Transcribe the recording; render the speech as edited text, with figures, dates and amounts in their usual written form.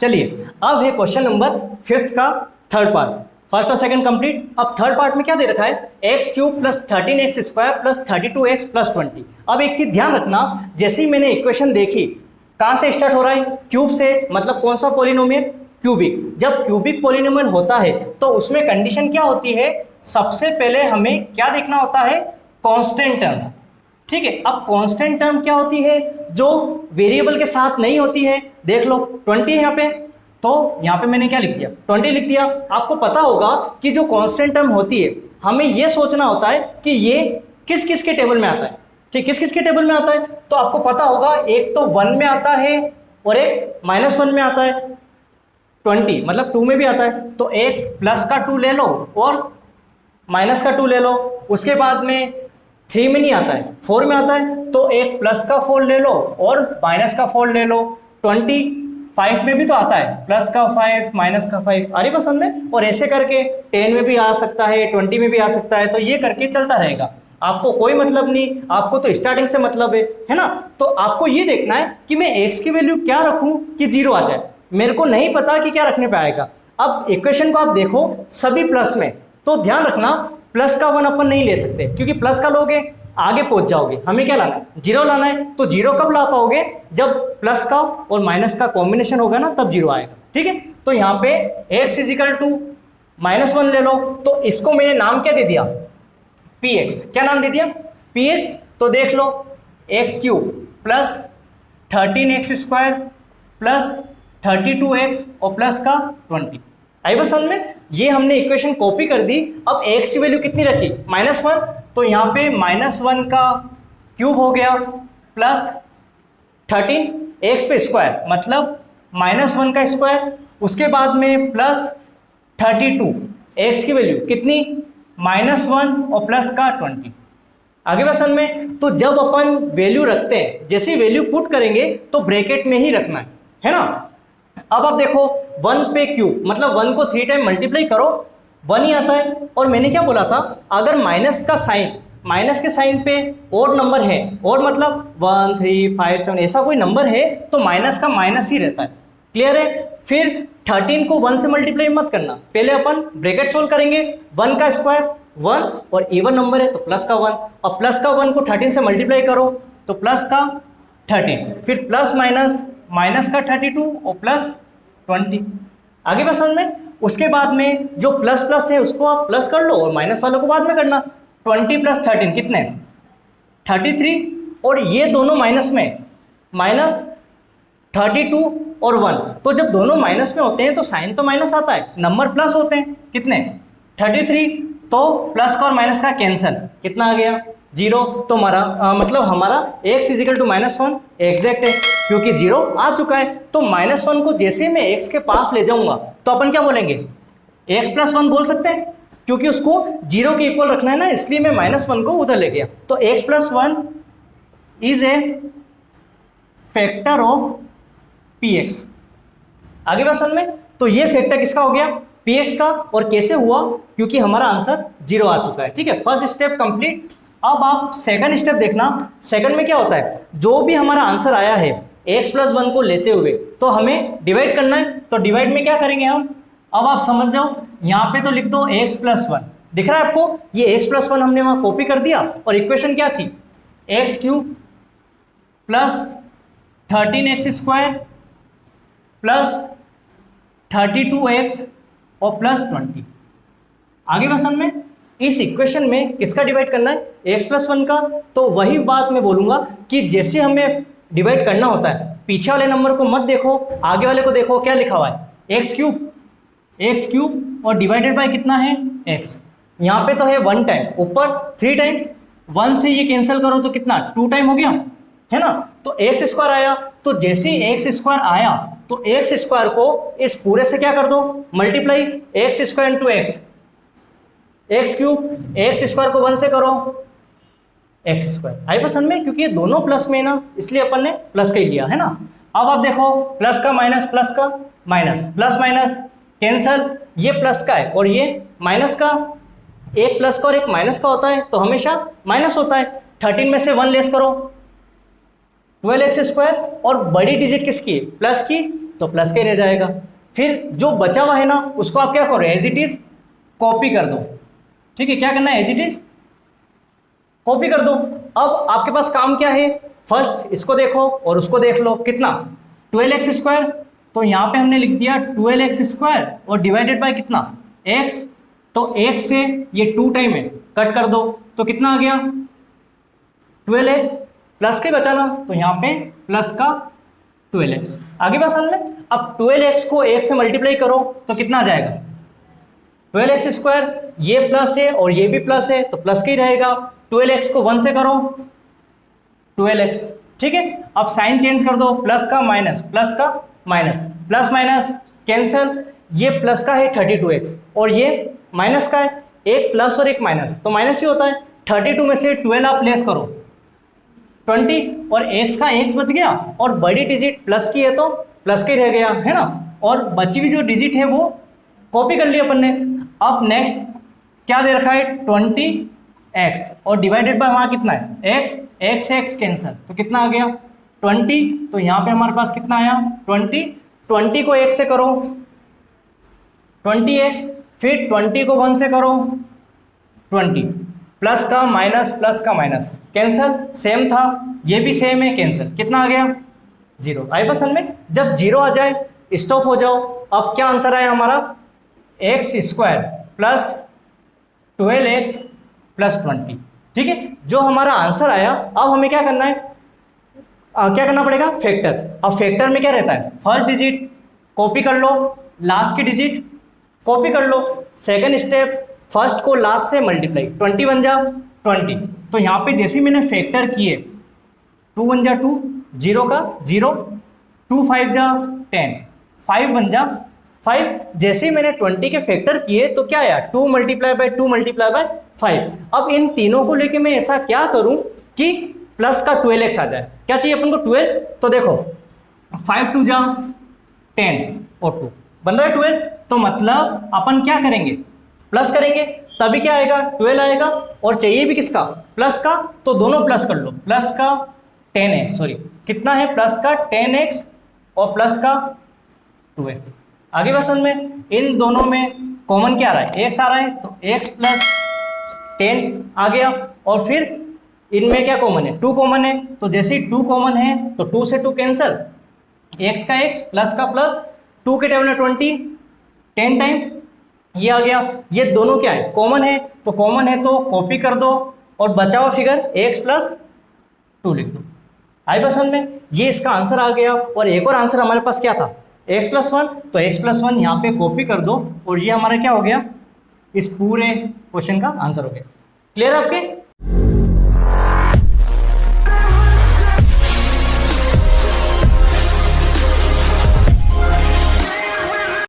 चलिए अब है क्वेश्चन नंबर 5 का थर्ड पार्ट। फर्स्ट और सेकंड कंप्लीट। अब थर्ड पार्ट में क्या दे रखा है, x cube plus 13x square plus 32x plus 20। अब एक चीज ध्यान रखना, जैसे ही मैंने इक्वेशन देखी, कहाँ से स्टार्ट हो रहा है, क्यूब से, मतलब कौन सा पॉलिनोमियल, क्यूबिक। जब क्यूबिक पॉलिनोमियल होता है तो उसमें कंडीशन क्या होती है, सबसे पहले हमें क्या देखना होता है, कांस्टेंट टर्म। ठीक है, अब कांस्टेंट टर्म क्या होती है, जो वेरिएबल के साथ नहीं होती है। देख लो 20 है यहाँ पे, तो यहाँ पे मैंने क्या लिख दिया, 20 लिख दिया। आपको पता होगा कि जो कांस्टेंट टर्म होती है, हमें ये सोचना होता है कि ये किस किस के टेबल में आता है। ठीक, किस किस के टेबल में आता है, तो आपको पता होगा एक तो 1 में आता है और एक -1 में आता है। 20 मतलब 2 में भी आता है, तो एक प्लस का 2 ले लो और माइनस का 2 ले लो। उसके बाद में 3 में नहीं आता है, 4 में आता है, तो एक प्लस का 4 ले लो और माइनस का 4 ले लो। 25 में भी तो आता है, प्लस का 5 माइनस का 5, अरे बस में, और ऐसे करके 10 में भी आ सकता है, 20 में भी आ सकता है। तो ये करके चलता रहेगा, आपको कोई मतलब नहीं, आपको तो स्टार्टिंग से मतलब है ना। तो आपको ये देखना है कि मैं x की वैल्यू क्या रखूं कि 0 आ जाए, मेरे को नहीं पता कि क्या रखने पे आएगा। अब इक्वेशन को आप देखो, सभी प्लस में, तो ध्यान रखना प्लस का 1 अपन नहीं ले सकते, क्योंकि प्लस का लोगे आगे पहुंच जाओगे। हमें क्या लाना है, 0 लाना है। तो 0 कब ला पाओगे, जब प्लस का और माइनस का कॉम्बिनेशन होगा ना, तब 0 आएगा। ठीक है, तो यहाँ पे x इजिकल टू -1 ले लो, तो इसको मैंने नाम क्या दे दिया, px। क्या नाम दे दिया, px। तो देख लो x cube plus 13x square plus 32x और प्लस का 20। आई बस समझ में, ये हमने इक्वेशन कॉपी कर दी। अब x की वैल्यू कितनी रखी, -1, तो यहाँ पे -1 का क्यूब हो गया प्लस 13x पे स्क्वायर मतलब -1 का स्क्वायर, उसके बाद में प्लस 32, x की वैल्यू कितनी, -1 और प्लस का 20। आगे बस में, तो जब अपन वैल्यू रखते हैं, जैसी वैल्यू पुट करेंगे तो ब्रैकेट में ही रखना है ना। अब आप देखो 1 पे क्यूब मतलब 1 को 3 टाइम मल्टीप्लाई करो, 1 ही आता है। और मैंने क्या बोला था, अगर माइनस का साइन, माइनस के साइन पे और नंबर है, और मतलब 1 3 5 7 ऐसा कोई नंबर है, तो माइनस का माइनस ही रहता है। क्लियर है। फिर 13 को 1 से मल्टीप्लाई मत करना, पहले अपन ब्रैकेट सोल्व करेंगे। 1 का स्क्वायर 1 और इवन नंबर है तो प्लस का 1, और प्लस का 1 को 13 से मल्टीप्लाई करो तो प्लस का 13, फिर प्लस माइनस, माइनस का 32 और प्लस 20। आगे बस समझ में। उसके बाद में जो प्लस प्लस है उसको आप प्लस कर लो और माइनस वालों को बाद में करना। 20 प्लस 13 कितने, 33, और ये दोनों माइनस में, माइनस 32 और 1। तो जब दोनों माइनस में होते हैं तो साइन तो माइनस आता है, नंबर प्लस होते हैं, कितने 33, तो प्लस का और माइनस का कैंसल, कितना आ गया 0। तो हमारा मतलब हमारा x इजिकल टू -1 एग्जैक्ट है, क्योंकि 0 आ चुका है। तो -1 को जैसे मैं x के पास ले जाऊंगा तो अपन क्या बोलेंगे, x प्लस 1 बोल सकते हैं, क्योंकि उसको 0 के इक्वल रखना है ना, इसलिए मैं -1 को उधर ले गया। तो x plus 1 is a factor of px। आगे बात समझ में, तो ये फैक्टर किसका हो गया, px का। और कैसे हुआ, क्योंकि हमारा आंसर 0 आ चुका है। ठीक है, फर्स्ट स्टेप कंप्लीट। अब आप सेकंड स्टेप देखना, सेकंड में क्या होता है, जो भी हमारा आंसर आया है x प्लस 1 को लेते हुए, तो हमें डिवाइड करना है। तो डिवाइड में क्या करेंगे हम, अब आप समझ जाओ, यहाँ पे तो लिख दो x प्लस 1, दिख रहा है आपको, ये x प्लस 1 हमने वहां कॉपी कर दिया। और इक्वेशन क्या थी, x cube plus 13x square plus 32x और प्लस 20। आगे बस में इस इक्वेशन में किसका डिवाइड करना है, x प्लस 1 का। तो वही बात मैं बोलूंगा कि जैसे हमें डिवाइड करना होता है, पीछे वाले नंबर को मत देखो, आगे वाले को देखो, क्या लिखा हुआ है, एक्स क्यूब और डिवाइडेड बाय कितना है, x। यहाँ पे तो है 1 टाइम, ऊपर 3 टाइम, 1 से ये कैंसिल करो तो कितना 2 टाइम हो गया, है ना। तो एक्स स्क्वायर आया, तो जैसे ही एक्स स्क्वायर आया तो एक्स स्क्वायर को इस पूरे से क्या कर दो, multiply, x square into x, x cube, x square को 1 से करो, एक्स स्क्वायर। आई पसंद में, क्योंकि ये दोनों प्लस में ना, इसलिए अपन ने प्लस का ही लिया है ना। अब आप देखो प्लस का माइनस, प्लस का माइनस, प्लस माइनस कैंसल, ये प्लस का है और ये माइनस का, एक प्लस का और एक माइनस का होता है तो हमेशा माइनस होता है। 13 में से 1 लेस करो, 12x स्क्वायर, और बड़ी डिजिट किसकी है, प्लस की, तो प्लस के रह जाएगा। फिर जो बचा हुआ है ना उसको आप क्या करो, एज इट इज कॉपी कर दो। ठीक है, क्या करना है, एज इट इज कॉपी कर दो। अब आपके पास काम क्या है, फर्स्ट इसको देखो और उसको देख लो, कितना 12x²। तो यहाँ पे हमने लिख दिया 12x² और डिवाइडेड बाय कितना x, तो x से ये 2 टाइम है, कट कर दो तो कितना आ गया 12x, प्लस के बचा ना तो यहाँ पे प्लस का 12x आगे बस हमने। अब 12x को 1 से मल्टीप्लाई करो तो कितना आ जाएगा 12x², ये प्लस है और ये भी प्लस है तो प्लस का ही रहेगा। 12x को 1 से करो 12x, ठीक है। अब साइन चेंज कर दो, प्लस का माइनस, प्लस का माइनस, प्लस माइनस कैंसल, ये प्लस का है 32x और ये माइनस का है, एक प्लस और एक माइनस तो माइनस ही होता है। 32 में से 12 आप लेस करो 20 और x का x बच गया और बड़ी डिजिट प्लस की है तो प्लस का ही रह गया है ना, और बची हुई जो डिजिट है वो कॉपी कर लिया अपन ने। अब नेक्स्ट क्या दे रखा है 20x और डिवाइडेड बाय वहाँ कितना है x कैंसल तो कितना आ गया 20, तो यहाँ पे हमारे पास कितना आया 20 को 1 से करो 20x, फिर 20 को 1 से करो 20, प्लस का माइनस कैंसल, सेम था ये भी सेम है, कैंसल, कितना आ गया 0। आई पसंद में, जब 0 आ जाए स्टॉप हो जाओ। अब क्या आंसर आया हमारा x² प्लस 12x प्लस 20, ठीक है। जो हमारा आंसर आया, अब हमें क्या करना है, क्या करना पड़ेगा, फैक्टर। अब फैक्टर में क्या रहता है, फर्स्ट डिजिट कॉपी कर लो, लास्ट की डिजिट कॉपी कर लो, सेकंड स्टेप फर्स्ट को लास्ट से मल्टीप्लाई, 20 बन जा 20। तो यहाँ पे जैसे मैंने फैक्टर किए 2 1 जा 2, 0 का 0, 2 5 जा 10, 5 बन जा 5। जैसे ही मैंने 20 के फैक्टर किए तो क्या आया 2 मल्टीप्लाई बाय 2 मल्टीप्लाई बाय 5। अब इन तीनों को लेके मैं ऐसा क्या करूं कि प्लस का 12x आ जाए। क्या चाहिए अपन को 12, तो देखो 5 2 जा 10 और 2 बन रहा है 12, तो मतलब अपन क्या करेंगे प्लस करेंगे तभी क्या आएगा 12 आएगा, और चाहिए भी किसका प्लस का, तो दोनों प्लस कर लो, प्लस का 10x, सॉरी कितना है प्लस का 10x और प्लस का 2x। आगे बात समझ में, इन दोनों में कॉमन क्या आ रहा है x आ रहा है तो x प्लस 10 आ गया, और फिर इनमें क्या कॉमन है 2 कॉमन है, तो जैसे ही 2 कॉमन है तो 2 से 2 कैंसल, x का x प्लस का प्लस, 2 के टेबल में 20 10 टाइम ये आ गया। ये दोनों क्या है कॉमन है, तो कॉमन है तो कॉपी कर दो और बचा हुआ फिगर x प्लस 2 लिख दो। आई बस में, ये इसका आंसर आ गया। और एक और आंसर हमारे पास क्या था x प्लस 1, तो x प्लस 1 यहाँ पे कॉपी कर दो और ये हमारा क्या हो गया, इस पूरे क्वेश्चन का आंसर हो गया। क्लियर आपके।